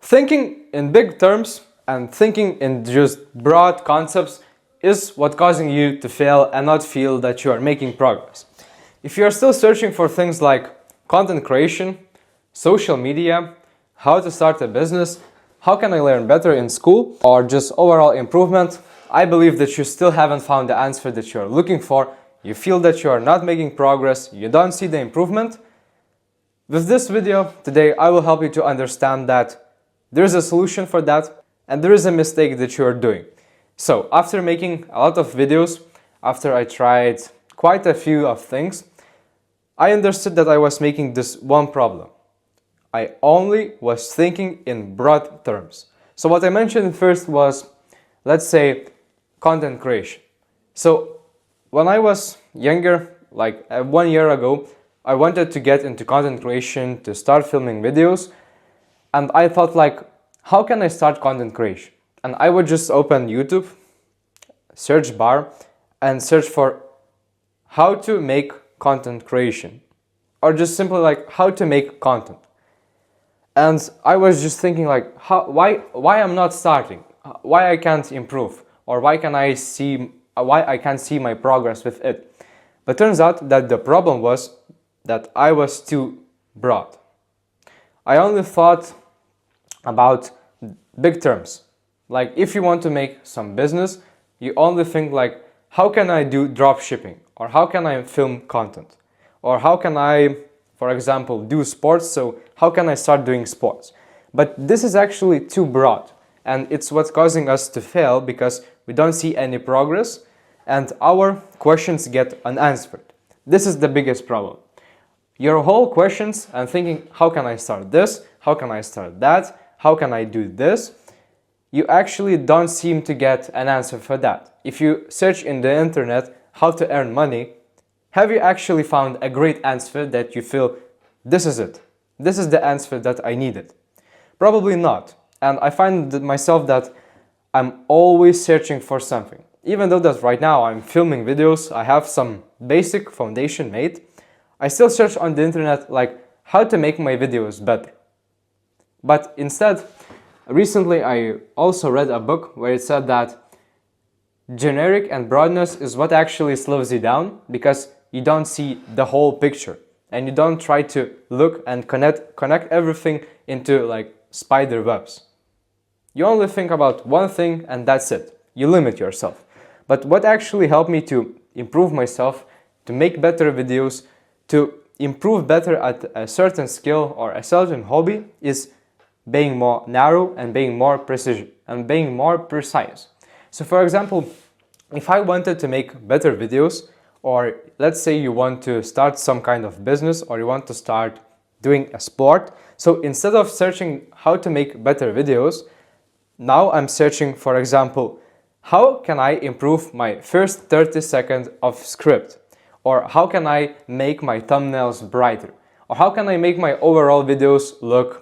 Thinking in big terms and thinking in just broad concepts is what causing you to fail and not feel that you are making progress. If you are still searching for things like content creation, social media, how to start a business, how can I learn better in school, or just overall improvement, I believe that you still haven't found the answer that you are looking for. You feel that you are not making progress, you don't see the improvement. With this video today, I will help you to understand that there is a solution for that and there is a mistake that you are doing. So after making a lot of videos, after I tried quite a few of things, I understood that I was making this one problem. I only was thinking in broad terms. So what I mentioned first was, let's say, content creation. So when I was younger, like 1 year ago, I wanted to get into content creation, to start filming videos, and I thought like, how can I start content creation? And I would just open YouTube, search bar, and search for how to make content creation, or just simply like how to make content. And I was just thinking like, why I'm not starting, why I can't improve, or why I can't see my progress with it. But turns out that the problem was that I was too broad. I only thought about big terms. Like if you want to make some business, you only think like, how can I do drop shipping? Or how can I film content? Or how can I, for example, do sports? So how can I start doing sports? But this is actually too broad. And it's what's causing us to fail because we don't see any progress and our questions get unanswered. This is the biggest problem. Your whole questions and thinking, how can I start this? How can I start that? How can I do this? You actually don't seem to get an answer for that. If you search in the internet how to earn money, have you actually found a great answer that you feel, this is it? This is the answer that I needed? Probably not. And I find that myself that I'm always searching for something. Even though that right now I'm filming videos, I have some basic foundation made, I still search on the internet like how to make my videos better. But instead, recently I also read a book where it said that generic and broadness is what actually slows you down because you don't see the whole picture and you don't try to look and connect everything into like spider webs. You only think about one thing and that's it. You limit yourself. But what actually helped me to improve myself, to make better videos, to improve better at a certain skill or a certain hobby is being more narrow and being more precision and being more precise. So for example, if I wanted to make better videos, or let's say you want to start some kind of business or you want to start doing a sport, so instead of searching how to make better videos, now I'm searching, for example, how can I improve my first 30 seconds of script? Or how can I make my thumbnails brighter? Or how can I make my overall videos look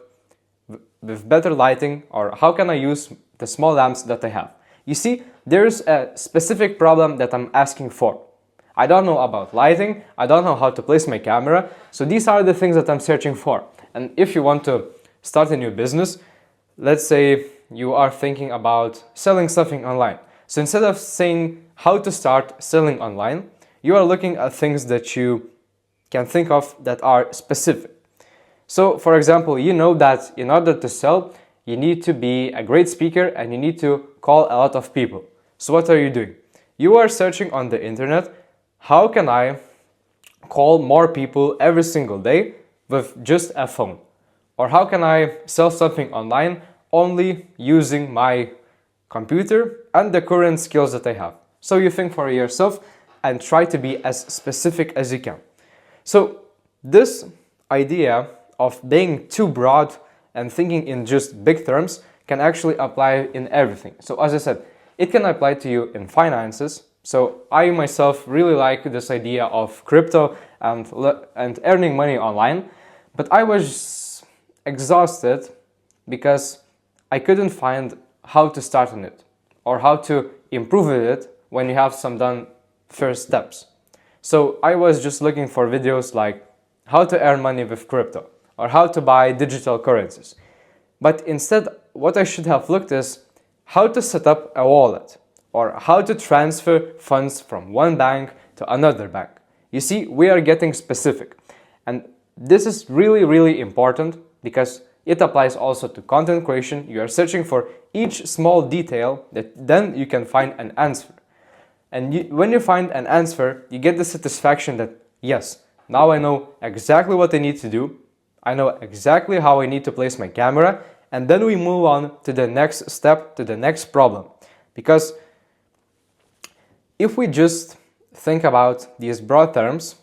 with better lighting? Or how can I use the small lamps that I have? You see, there's a specific problem that I'm asking for. I don't know about lighting, I don't know how to place my camera, so these are the things that I'm searching for. And if you want to start a new business, let's say you are thinking about selling something online. So instead of saying how to start selling online, you are looking at things that you can think of that are specific. So, for example, you know that in order to sell, you need to be a great speaker and you need to call a lot of people. So what are you doing? You are searching on the internet, how can I call more people every single day with just a phone? Or how can I sell something online only using my computer and the current skills that I have? So you think for yourself and try to be as specific as you can. So this idea of being too broad and thinking in just big terms can actually apply in everything. So as I said, it can apply to you in finances. So I myself really like this idea of crypto and earning money online, but I was exhausted because I couldn't find how to start on it or how to improve it when you have some done first steps. So I was just looking for videos like how to earn money with crypto or how to buy digital currencies. But instead, what I should have looked is how to set up a wallet or how to transfer funds from one bank to another bank. You see, we are getting specific. And this is really, really important because it applies also to content creation. You are searching for each small detail that then you can find an answer. And when you find an answer, you get the satisfaction that, yes, now I know exactly what I need to do. I know exactly how I need to place my camera. And then we move on to the next step, to the next problem. Because if we just think about these broad terms,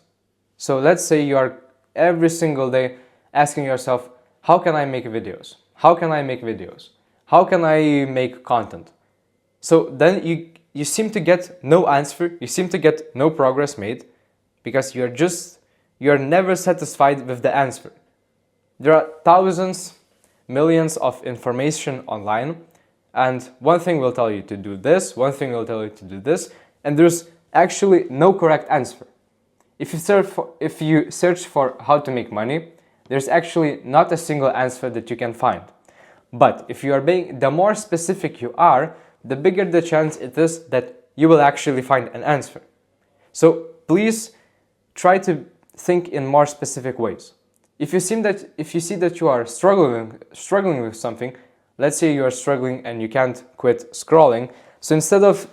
so let's say you are every single day asking yourself, how can I make videos? How can I make videos? How can I make content? So then you seem to get no answer, you seem to get no progress made because you're never satisfied with the answer. There are thousands, millions of information online, and one thing will tell you to do this, one thing will tell you to do this, and there's actually no correct answer. If you search for how to make money, there's actually not a single answer that you can find. But if you are the more specific you are, the bigger the chance it is that you will actually find an answer. So please try to think in more specific ways. If you see that you are struggling with something, let's say you are struggling and you can't quit scrolling, so instead of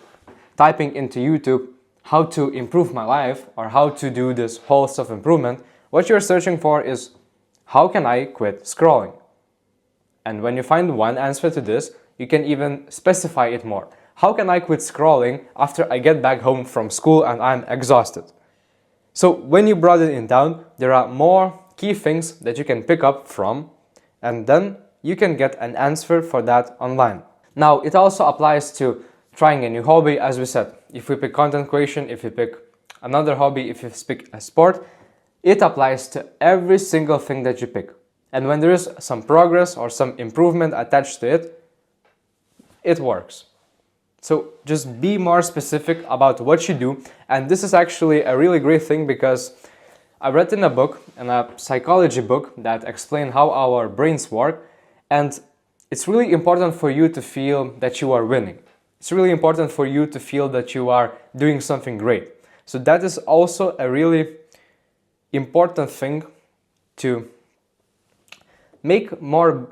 typing into YouTube how to improve my life or how to do this whole self-improvement, what you're searching for is how can I quit scrolling? And when you find one answer to this, you can even specify it more. How can I quit scrolling after I get back home from school and I'm exhausted? So when you broaden it down, there are more key things that you can pick up from, and then you can get an answer for that online. Now, it also applies to trying a new hobby, as we said. If we pick content creation, if we pick another hobby, if you pick a sport, it applies to every single thing that you pick. And when there is some progress or some improvement attached to it, it works. So just be more specific about what you do. And this is actually a really great thing because I read in a psychology book that explained how our brains work. And it's really important for you to feel that you are winning. It's really important for you to feel that you are doing something great. So that is also a really important thing to make more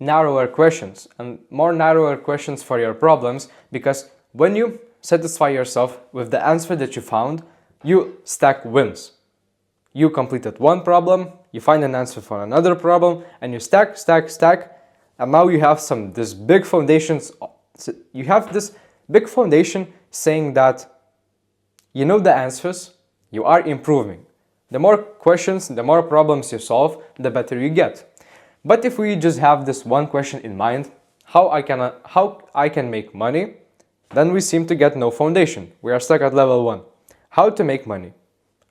narrower questions and more narrower questions for your problems, because when you satisfy yourself with the answer that you found, you stack wins. You completed one problem, you find an answer for another problem, and you stack, and now you have this big foundations. You have this big foundation saying that you know the answers, you are improving. The more questions, the more problems you solve, the better you get. But if we just have this one question in mind, how I can make money, then we seem to get no foundation. We are stuck at level 1. How to make money.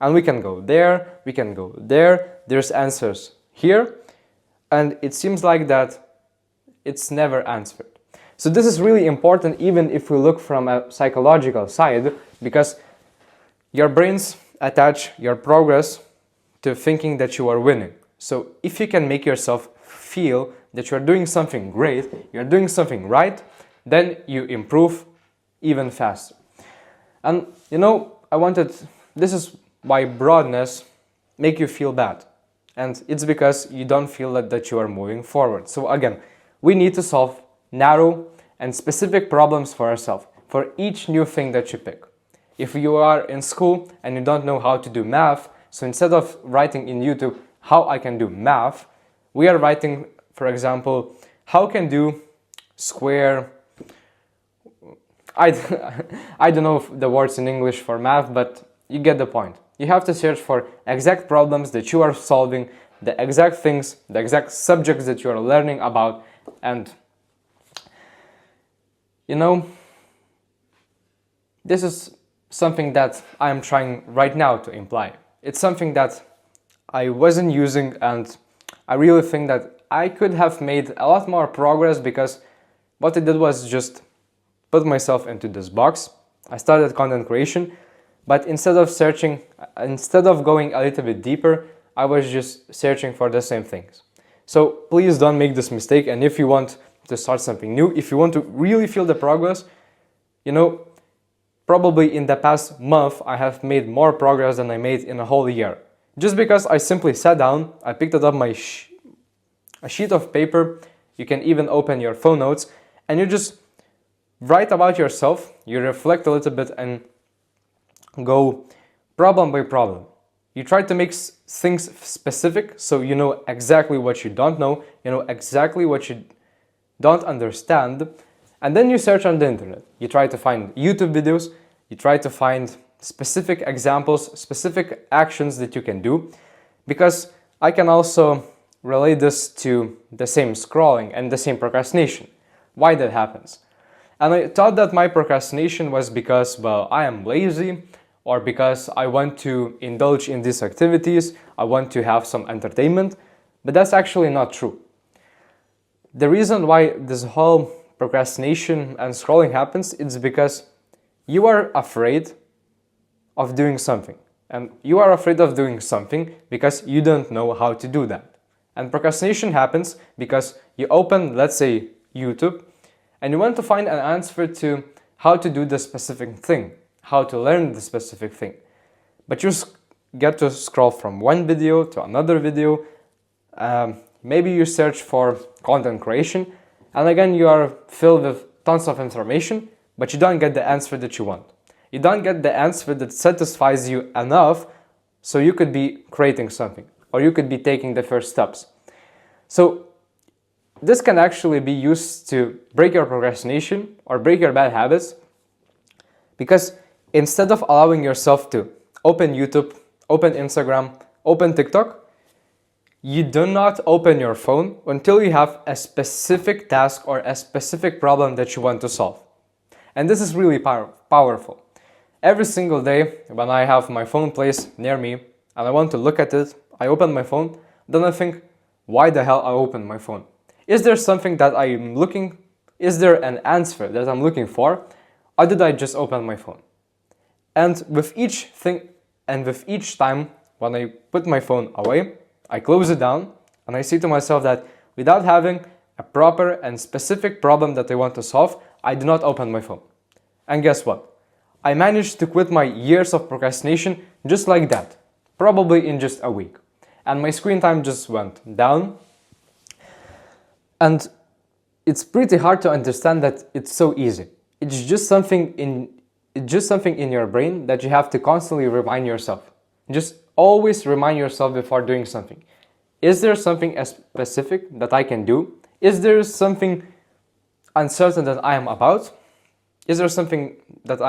And we can go there, we can go there, there's answers here, and it seems like that it's never answered. So this is really important even if we look from a psychological side, because your brains attach your progress to thinking that you are winning. So if you can make yourself feel that you're doing something great, you're doing something right, then you improve even faster. And this is why broadness make you feel bad. And it's because you don't feel that you are moving forward. So again, we need to solve narrow and specific problems for ourselves, for each new thing that you pick. If you are in school and you don't know how to do math, so instead of writing in YouTube how I can do math, we are writing, for example, how can do square. I don't know the words in English for math, but you get the point. You have to search for exact problems that you are solving, the exact things, the exact subjects that you are learning about, and this is something that I am trying right now to imply. It's something that I wasn't using, and I really think that I could have made a lot more progress, because what I did was just put myself into this box. I started content creation, but instead of going a little bit deeper, I was just searching for the same things. So please don't make this mistake. And if you want to start something new, if you want to really feel the progress, probably in the past month I have made more progress than I made in a whole year. Just because I simply sat down, I picked it up a sheet of paper, you can even open your phone notes, and you just write about yourself, you reflect a little bit and go problem by problem. You try to make things specific so you know exactly what you don't know, you know exactly what you don't understand, and then you search on the internet. You try to find YouTube videos, you try to find specific examples, specific actions that you can do, because I can also relate this to the same scrolling and the same procrastination. Why that happens? And I thought that my procrastination was because, well, I am lazy, or because I want to indulge in these activities, I want to have some entertainment, but that's actually not true. The reason why this whole procrastination and scrolling happens is because you are afraid of doing something. And you are afraid of doing something because you don't know how to do that. And procrastination happens because you open, let's say, YouTube, and you want to find an answer to how to do the specific thing, how to learn the specific thing. But you get to scroll from one video to another video. Maybe you search for content creation, and again you are filled with tons of information, but you don't get the answer that you want. You don't get the answer that satisfies you enough so you could be creating something, or you could be taking the first steps. So this can actually be used to break your procrastination or break your bad habits, because instead of allowing yourself to open YouTube, open Instagram, open TikTok, you do not open your phone until you have a specific task or a specific problem that you want to solve. And this is really powerful. Every single day when I have my phone placed near me and I want to look at it, I open my phone, then I think, why the hell I opened my phone? Is there something that I'm looking, is there an answer that I'm looking for, or did I just open my phone? And with each thing, and with each time when I put my phone away, I close it down and I say to myself that without having a proper and specific problem that I want to solve, I do not open my phone. And guess what? I managed to quit my years of procrastination just like that, probably in just a week. And my screen time just went down. And it's pretty hard to understand that it's so easy. It's just something in your brain that you have to constantly remind yourself. Just always remind yourself before doing something. Is there something specific that I can do? Is there something uncertain that I am about? Is there something that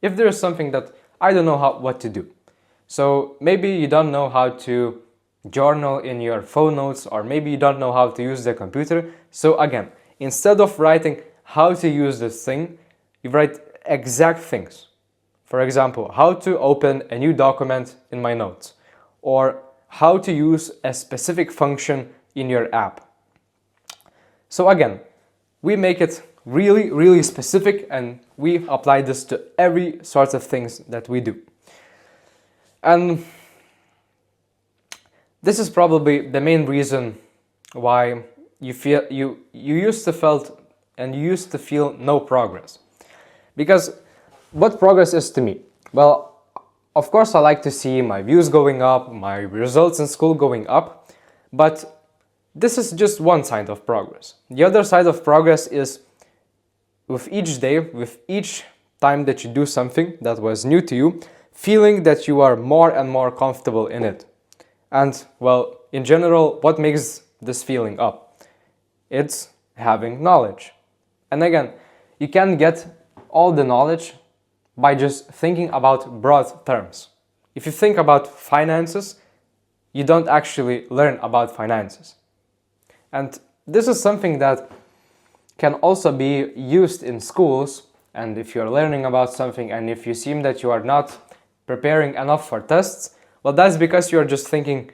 if there is something that I don't know what to do? So maybe you don't know how to journal in your phone notes, or maybe you don't know how to use the computer. So again, instead of writing how to use this thing, you write exact things. For example, how to open a new document in my notes, or how to use a specific function in your app. So again, we make it really, really specific, and we apply this to every sort of things that we do. And this is probably the main reason why you used to feel no progress. Because what progress is to me? Well, of course I like to see my views going up, my results in school going up, but this is just one side of progress. The other side of progress is with each day, with each time that you do something that was new to you, feeling that you are more and more comfortable in it. And well, in general, what makes this feeling up? It's having knowledge. And again, you can get all the knowledge by just thinking about broad terms. If you think about finances, you don't actually learn about finances. And this is something that can also be used in schools. And if you're learning about something and if you seem that you are not preparing enough for tests, well, that's because you're just thinking,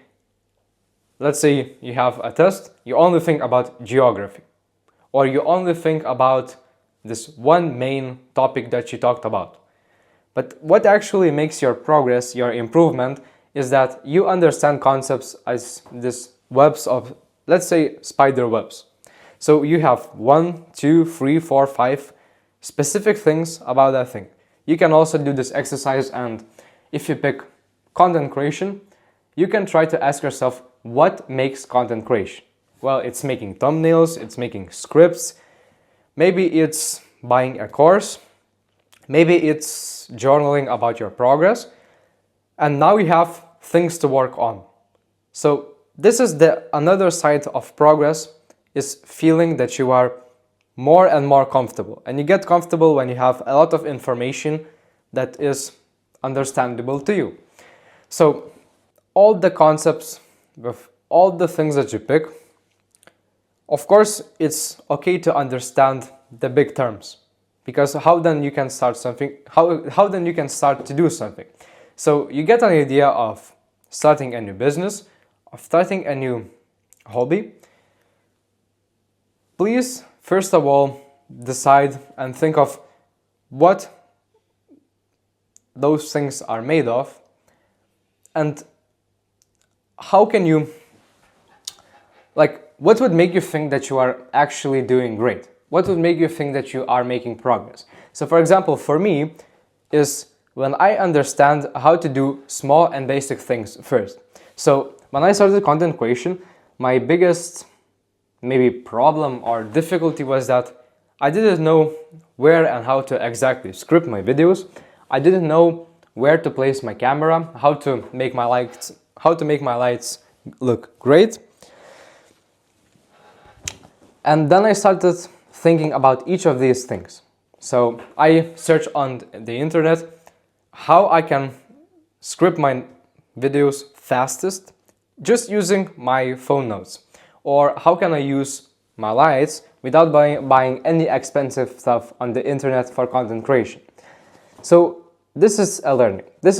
let's say you have a test, you only think about geography, or you only think about this one main topic that you talked about. But what actually makes your progress, your improvement, is that you understand concepts as this webs of, let's say, spider webs. So you have 1, 2, 3, 4, 5 specific things about that thing. You can also do this exercise, and if you pick content creation, you can try to ask yourself, what makes content creation? Well, it's making thumbnails, it's making scripts, maybe it's buying a course, maybe it's journaling about your progress, and now you have things to work on. So this is the another side of progress, is feeling that you are more and more comfortable. And you get comfortable when you have a lot of information that is understandable to you. So all the concepts, with all the things that you pick, of course, it's okay to understand the big terms, because how then you can start something, how then you can start to do something. So you get an idea of starting a new business, of starting a new hobby. Please, first of all, decide and think of what those things are made of, and how can you, what would make you think that you are actually doing great? What would make you think that you are making progress? So for example, for me, is when I understand how to do small and basic things first. So when I started content creation, my biggest maybe problem or difficulty was that I didn't know where and how to exactly script my videos. I didn't know where to place my camera, how to make my lights look great. And then I started thinking about each of these things. So I searched on the internet how I can script my videos fastest just using my phone notes, or how can I use my lights without buying any expensive stuff on the internet for content creation. So this is learning. This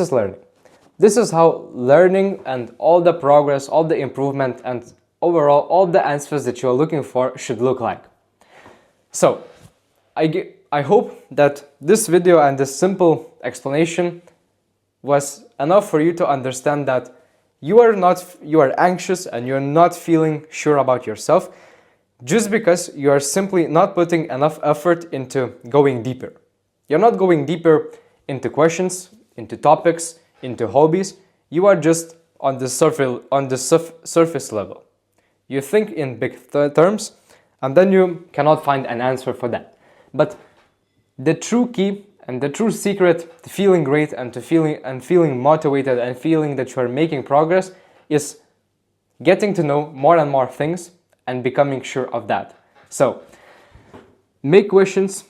is how learning and all the progress, all the improvement, and overall all the answers that you're looking for should look like. So I hope that this video and this simple explanation was enough for you to understand that you are anxious and you're not feeling sure about yourself just because you are simply not putting enough effort into going deeper. You're not going deeper into questions, into topics, into hobbies. You are just on the surface level. You think in big terms, and then you cannot find an answer for that. But the true key and the true secret to feeling great and to feeling motivated and feeling that you are making progress is getting to know more and more things and becoming sure of that. So make questions,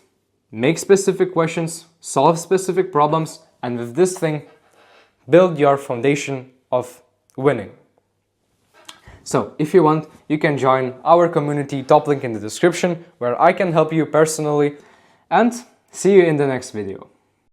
make specific questions, solve specific problems, and with this thing, build your foundation of winning. So if you want, you can join our community, top link in the description, where I can help you personally, and see you in the next video.